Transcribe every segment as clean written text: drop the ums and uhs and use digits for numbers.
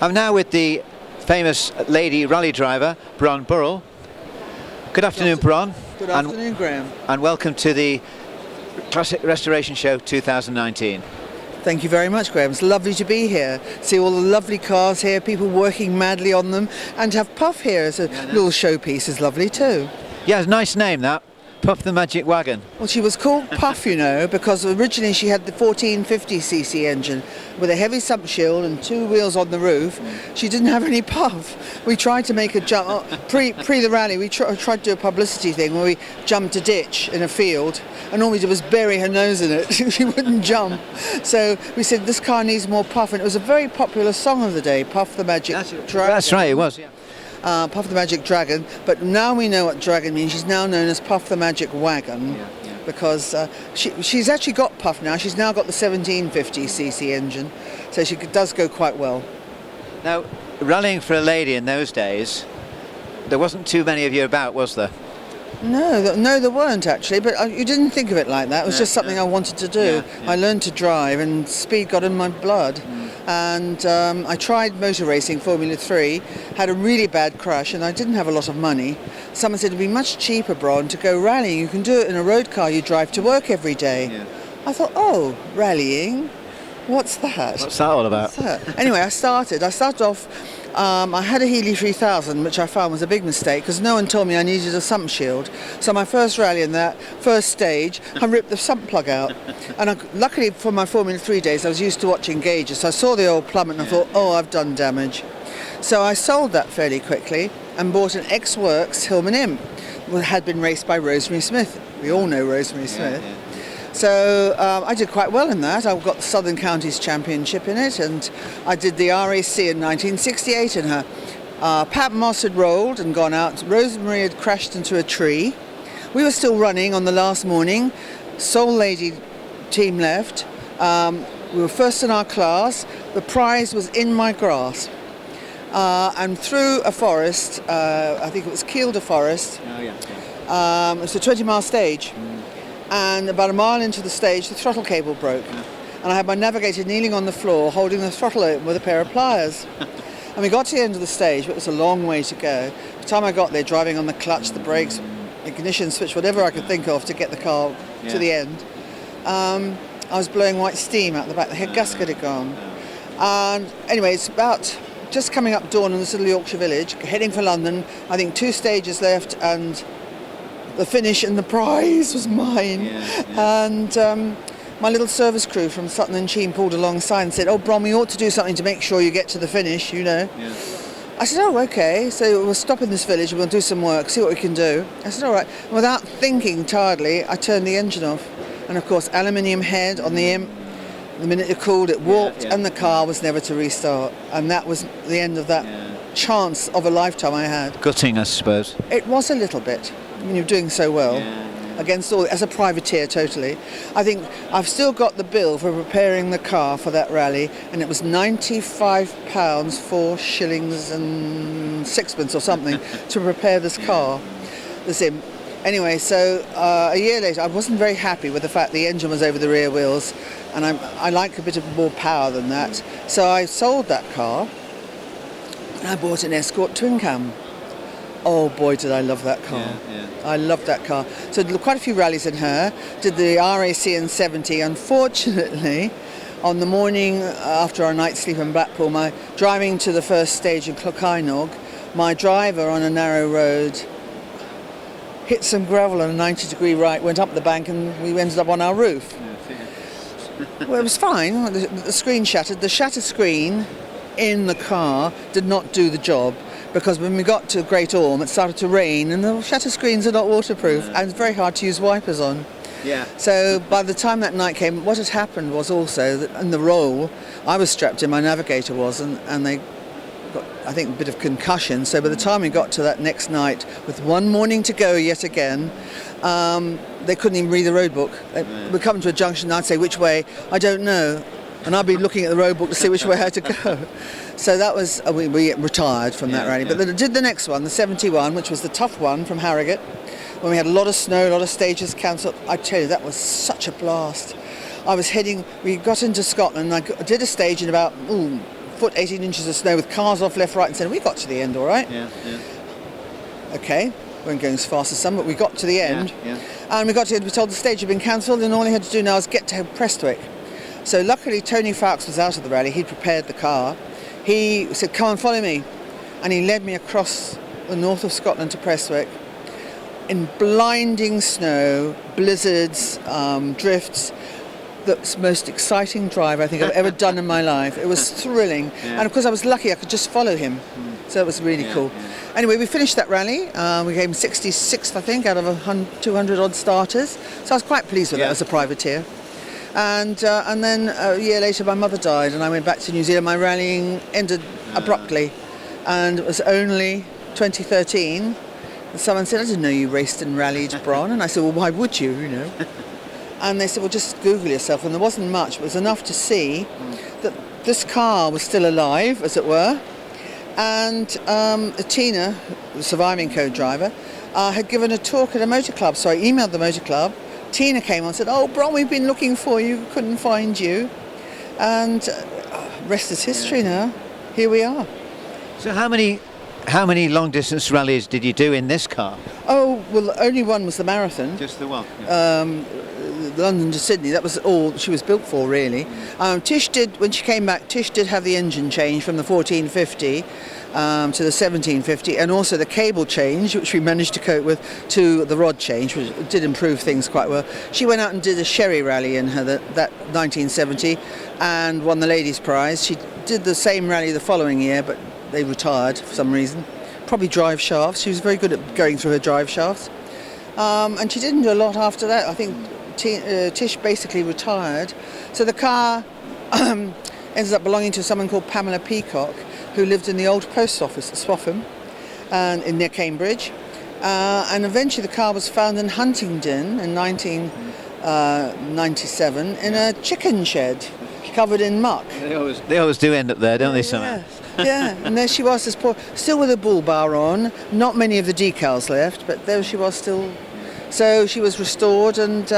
I'm now with the famous lady rally driver, Bronwyn Burrell. Good afternoon, Bron. Good afternoon, Graham. And welcome to the Classic Restoration Show 2019. Thank you very much, Graham. It's lovely to be here. See all the lovely cars here, people working madly on them, and to have Puff here as a little showpiece is lovely too. Yeah, it's a nice name, that. Puff the Magic Wagon. Well, she was called Puff, you know, because originally she had the 1450cc engine with a heavy sump shield and two wheels on the roof. She didn't have any puff. We tried to make a jump, pre the rally, we tried to do a publicity thing where we jumped a ditch in a field, and all we did was bury her nose in it. She wouldn't jump. So we said, this car needs more puff, and it was a very popular song of the day, Puff the Magic Dragon. That's right, it was, yeah. Puff the Magic Dragon, but now we know what dragon means. She's now known as Puff the Magic Wagon, because she's actually got Puff now. She's now got the 1750cc engine, so she does go quite well. Now, rallying for a lady in those days, there wasn't too many of you about, was there? No, there weren't actually, but you didn't think of it like that. It was just something I wanted to do. I learned to drive, and speed got in my blood. And I tried motor racing, Formula 3, had a really bad crash, and I didn't have a lot of money. Someone said it'd be much cheaper, Bron, to go rallying. You can do it in a road car you drive to work every day. Yeah. I thought, oh, rallying? What's that? What's that all about? Anyway, I started off, I had a Healy 3000, which I found was a big mistake because no one told me I needed a sump shield. So my first rally in that first stage, I ripped the sump plug out. And luckily for my Formula 3 days, I was used to watching gauges. So I saw the old plummet and I thought, oh, I've done damage. So I sold that fairly quickly and bought an X-Works Hillman Imp, which had been raced by Rosemary Smith. We all know Rosemary Smith. So I did quite well in that. I got the Southern Counties Championship in it, and I did the RAC in 1968 in her. Pat Moss had rolled and gone out. Rosemary had crashed into a tree. We were still running on the last morning. Sole lady team left. We were first in our class. The prize was in my grasp. And through a forest, I think it was Kielder Forest. It was a 20-mile stage. And about a mile into the stage, the throttle cable broke. And I had my navigator kneeling on the floor, holding the throttle open with a pair of pliers. And we got to the end of the stage, but it was a long way to go. By the time I got there, driving on the clutch, the brakes, ignition switch, whatever I could think of to get the car to the end, I was blowing white steam out the back. The head gasket had gone. And anyway, it's about just coming up dawn in this little Yorkshire village, heading for London. I think 2 stages left, and the finish and the prize was mine. And my little service crew from Sutton and Sheen pulled alongside and said, oh, Bron, we ought to do something to make sure you get to the finish, you know. I said, oh, okay, so we'll stop in this village and we'll do some work, see what we can do. I said, all right. And without thinking tiredly, I turned the engine off. And of course, aluminium head on the Imp. The minute it cooled, it warped, and the car was never to restart. And that was the end of that chance of a lifetime I had. Gutting, I suppose. It was a little bit. I mean, you're doing so well against all, as a privateer, totally. I think I've still got the bill for preparing the car for that rally, and it was £95, 4 shillings and sixpence or something to prepare this car, this Imp. Anyway, so a year later, I wasn't very happy with the fact the engine was over the rear wheels, and I like a bit of more power than that. So I sold that car, and I bought an Escort twin cam. Oh boy, did I love that car. I loved that car. So did quite a few rallies in her, did the RAC in 70. Unfortunately, on the morning after our night's sleep in Blackpool, my driving to the first stage in Clochainog, my driver on a narrow road hit some gravel on a 90-degree right, went up the bank, and we ended up on our roof. Well, it was fine. The screen shattered. The shattered screen in the car did not do the job, because when we got to Great Orme, it started to rain, and the shutter screens are not waterproof, and it's very hard to use wipers on. So by the time that night came, what had happened was also that in the roll, I was strapped in, my navigator was, and they got, I think, a bit of concussion. So by the time we got to that next night, with one morning to go yet again, they couldn't even read the road book. We'd come to a junction, and I'd say, which way? I don't know. And I'd be looking at the road book to see which way I had to go. So that was, we retired from that rally. But then I did the next one, the 71, which was the tough one from Harrogate, when we had a lot of snow, a lot of stages cancelled. I tell you, that was such a blast. We got into Scotland, and I did a stage in about foot, 18 inches of snow with cars off left, right and centre. We got to the end all right. Yeah. Okay, we weren't going as fast as some, but we got to the end. Yeah. And we got to the end, we told the stage had been cancelled, and all he had to do now was get to Prestwick. So luckily Tony Fowkes was out of the rally. He'd prepared the car. He said, come on, follow me. And he led me across the north of Scotland to Prestwick in blinding snow, blizzards, drifts. The most exciting drive I think I've ever done in my life. It was thrilling. And of course I was lucky I could just follow him. So it was really cool. Anyway, we finished that rally. We came 66th, I think, out of 200 odd starters. So I was quite pleased with that as a privateer. And then a year later my mother died and I went back to New Zealand. My rallying ended abruptly, and it was only 2013 that someone said, I didn't know you raced and rallied, Bron. And I said, well, why would you, And they said, well, just Google yourself. And there wasn't much, but it was enough to see that this car was still alive, as it were. And Tina, the surviving co-driver, had given a talk at a motor club. So I emailed the motor club. Tina came on and said, oh, Bron, we've been looking for you, couldn't find you. And rest is history now. Here we are. So how many long distance rallies did you do in this car? Oh, well, only one was the marathon. Just the one? London to Sydney, that was all she was built for, really. Tish did, when she came back, Tish did have the engine change from the 1450 to the 1750, and also the cable change, which we managed to cope with, to the rod change, which did improve things quite well. She went out and did a Sherry rally in her that 1970 and won the ladies' prize. She did the same rally the following year, but they retired for some reason. Probably drive shafts. She was very good at going through her drive shafts. And she didn't do a lot after that. I think Tish basically retired. So the car ended up belonging to someone called Pamela Peacock, who lived in the old post office at Swaffham and near Cambridge. And eventually the car was found in Huntingdon in 1997 in a chicken shed covered in muck. They always do end up there, don't they, somehow? Yeah, and there she was, this poor, still with a bull bar on, not many of the decals left, but there she was still. So she was restored, and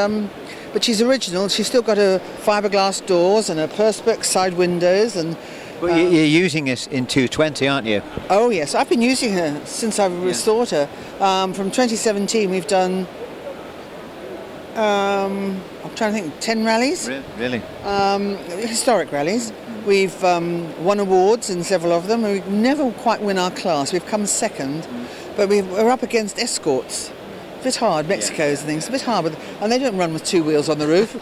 but she's original. She's still got her fiberglass doors and her perspex side windows. And Well, you're using this in 220, aren't you? oh yes, I've been using her since I've restored her. From 2017, we've done. I'm trying to think, 10 rallies. Really? Historic rallies. We've won awards in several of them, and we've never quite win our class. We've come second, but we're up against escorts. A bit hard, Mexico's and things, a bit hard, and they don't run with two wheels on the roof.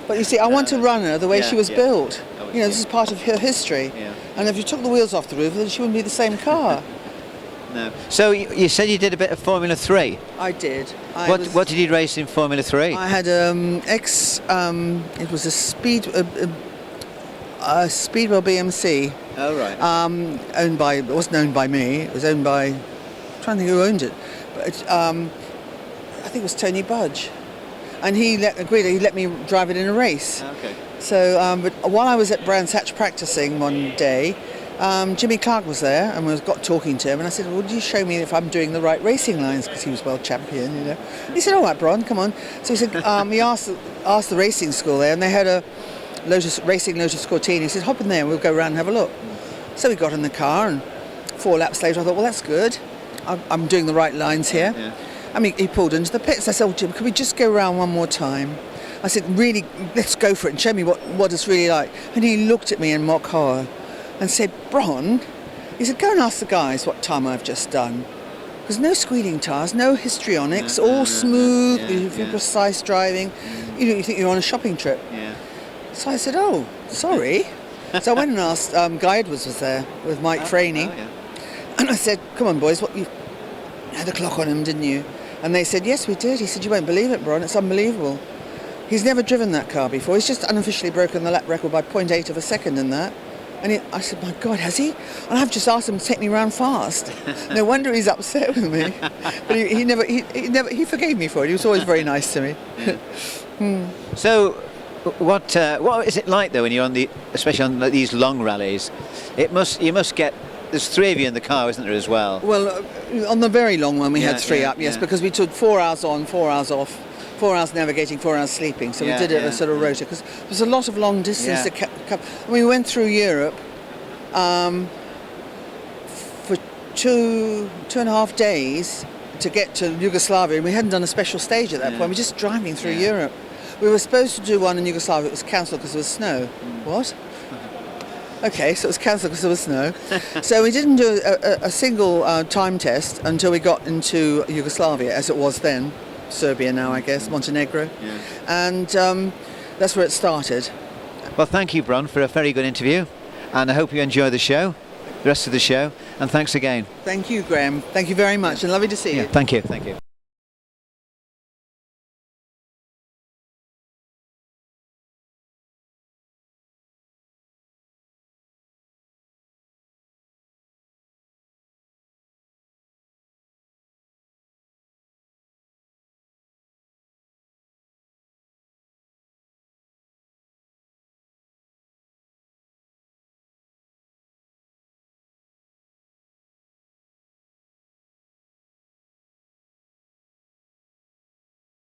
But you see, I want to run her the way she was built. This is part of her history. And if you took the wheels off the roof, then she wouldn't be the same car. No. So you said you did a bit of Formula 3? I did. What did you race in Formula 3? I had it was a Speedwell BMC. Oh, right. It wasn't owned by me, it was owned by, I'm trying to think who owned it. But I think it was Tony Budge. And he let me drive it in a race. Okay. So, but while I was at Brands Hatch practicing one day, Jimmy Clark was there, and we got talking to him, and I said, well, would you show me if I'm doing the right racing lines, because he was world champion, He said, all right, Bron, come on. So he said, he asked the racing school there, and they had a racing Lotus Cortina. He said, hop in there, and we'll go around and have a look. So we got in the car, and 4 laps later I thought, well, that's good. I'm doing the right lines here. Yeah. I mean, he pulled into the pits. I said, oh, Jim, can we just go around one more time? I said, really, let's go for it and show me what it's really like. And he looked at me in mock horror and said, Bron, he said, go and ask the guys what time I've just done. There's no squealing tyres, no histrionics, all smooth, precise driving. You think you're on a shopping trip. Yeah. So I said, oh, sorry. So I went and asked, Guy Edwards was there with Mike Franey. Oh, yeah. And I said, come on, boys, you had a clock on him, didn't you? And they said, yes, we did. He said, you won't believe it, Bron, it's unbelievable. He's never driven that car before. He's just unofficially broken the lap record by 0.8 of a second in that. And I said, my God, has he? And I've just asked him to take me round fast. No wonder he's upset with me. But he forgave me for it. He was always very nice to me. So, what is it like though when you're especially on these long rallies? You must get. There's 3 of you in the car, isn't there, as well? Well, on the very long one we had 3 up, yes, because we took 4 hours on, 4 hours off, 4 hours navigating, 4 hours sleeping. So we did a sort of rota, because there's a lot of long distance. We went through Europe, for two and a half days to get to Yugoslavia, and we hadn't done a special stage at that point. We were just driving through Europe. We were supposed to do one in Yugoslavia. It was cancelled because there was snow. What? Okay, so it was cancelled because there was snow. So we didn't do a single time test until we got into Yugoslavia, as it was then. Serbia now, I guess, Montenegro. Yeah. And that's where it started. Well, thank you, Bron, for a very good interview, and I hope you enjoy the show, the rest of the show, and thanks again. Thank you, Graham. Thank you very much, and lovely to see you. Thank you. Thank you.